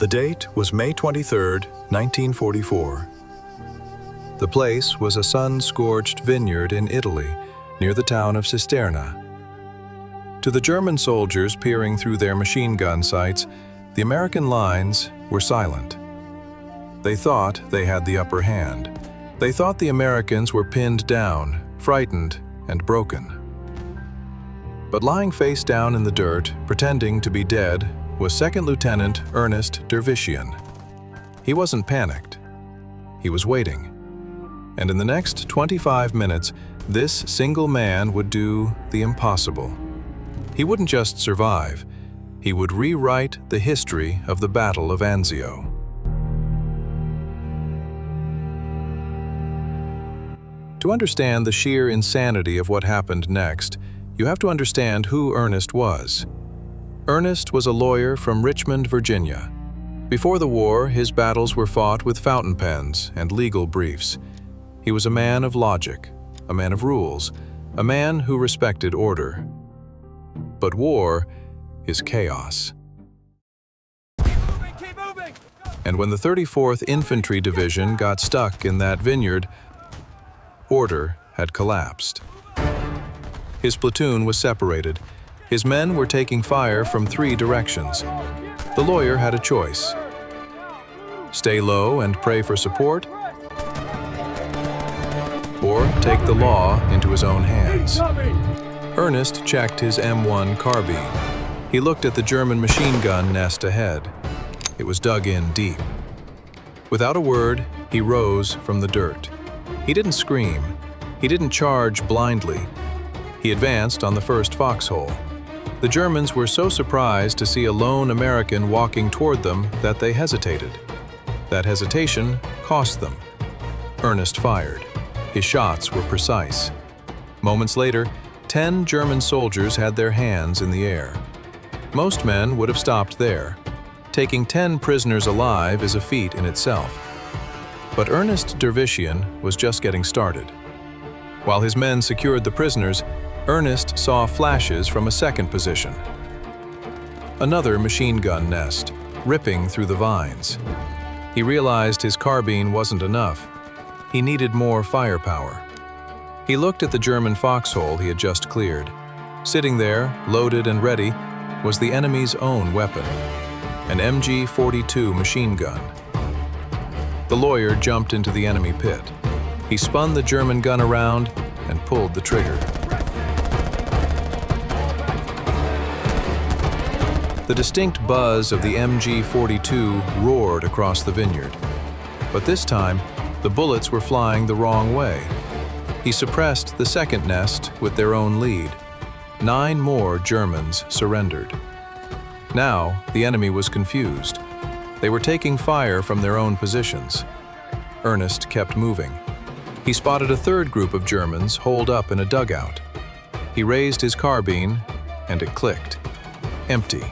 The date was May 23, 1944. The place was a sun-scorched vineyard in Italy, near the town of Cisterna. To the German soldiers peering through their machine gun sights, the American lines were silent. They thought they had the upper hand. They thought the Americans were pinned down, frightened, and broken. But lying face down in the dirt, pretending to be dead, was Second Lieutenant Ernest Dervishian. He wasn't panicked. He was waiting. And in the next 25 minutes, this single man would do the impossible. He wouldn't just survive. He would rewrite the history of the Battle of Anzio. To understand the sheer insanity of what happened next, you have to understand who Ernest was. Ernest was a lawyer from Richmond, Virginia. Before the war, his battles were fought with fountain pens and legal briefs. He was a man of logic, a man of rules, a man who respected order. But war is chaos. Keep moving! And when the 34th Infantry Division got stuck in that vineyard, order had collapsed. His platoon was separated. His men were taking fire from 3 directions. The lawyer had a choice: stay low and pray for support, or take the law into his own hands. Ernest checked his M1 carbine. He looked at the German machine gun nest ahead. It was dug in deep. Without a word, he rose from the dirt. He didn't scream. He didn't charge blindly. He advanced on the first foxhole. The Germans were so surprised to see a lone American walking toward them that they hesitated. That hesitation cost them. Ernest fired. His shots were precise. Moments later, 10 German soldiers had their hands in the air. Most men would have stopped there. Taking 10 prisoners alive is a feat in itself. But Ernest Dervishian was just getting started. While his men secured the prisoners, Ernest saw flashes from a second position. Another machine gun nest, ripping through the vines. He realized his carbine wasn't enough. He needed more firepower. He looked at the German foxhole he had just cleared. Sitting there, loaded and ready, was the enemy's own weapon, an MG-42 machine gun. The lawyer jumped into the enemy pit. He spun the German gun around and pulled the trigger. The distinct buzz of the MG-42 roared across the vineyard. But this time, the bullets were flying the wrong way. He suppressed the second nest with their own lead. 9 more Germans surrendered. Now, the enemy was confused. They were taking fire from their own positions. Ernest kept moving. He spotted a third group of Germans holed up in a dugout. He raised his carbine, and it clicked. Empty.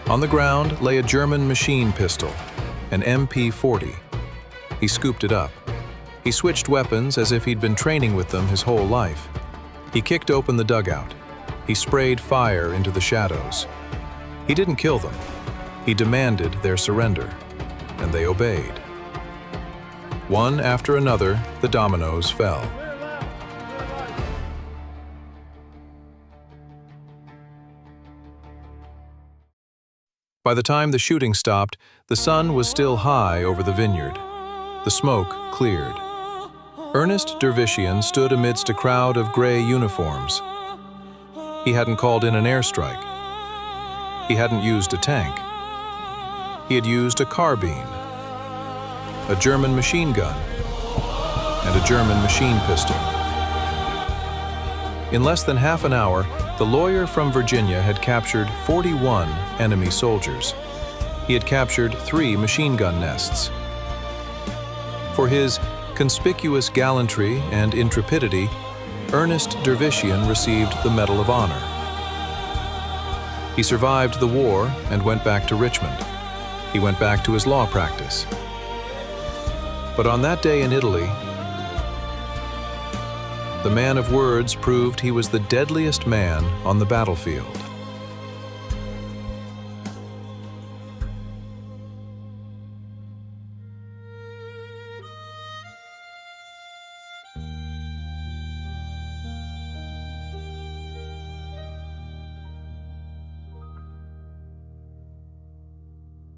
On the ground lay a German machine pistol, an MP-40. He scooped it up. He switched weapons as if he'd been training with them his whole life. He kicked open the dugout. He sprayed fire into the shadows. He didn't kill them. He demanded their surrender, and they obeyed. One after another, the dominoes fell. By the time the shooting stopped, the sun was still high over the vineyard. The smoke cleared. Ernest Dervishian stood amidst a crowd of gray uniforms. He hadn't called in an airstrike. He hadn't used a tank. He had used a carbine, a German machine gun, and a German machine pistol. In less than half an hour, the lawyer from Virginia had captured 41 enemy soldiers. He had captured 3 machine gun nests. For his conspicuous gallantry and intrepidity, Ernest Dervishian received the Medal of Honor. He survived the war and went back to Richmond. He went back to his law practice. But on that day in Italy, the man of words proved he was the deadliest man on the battlefield.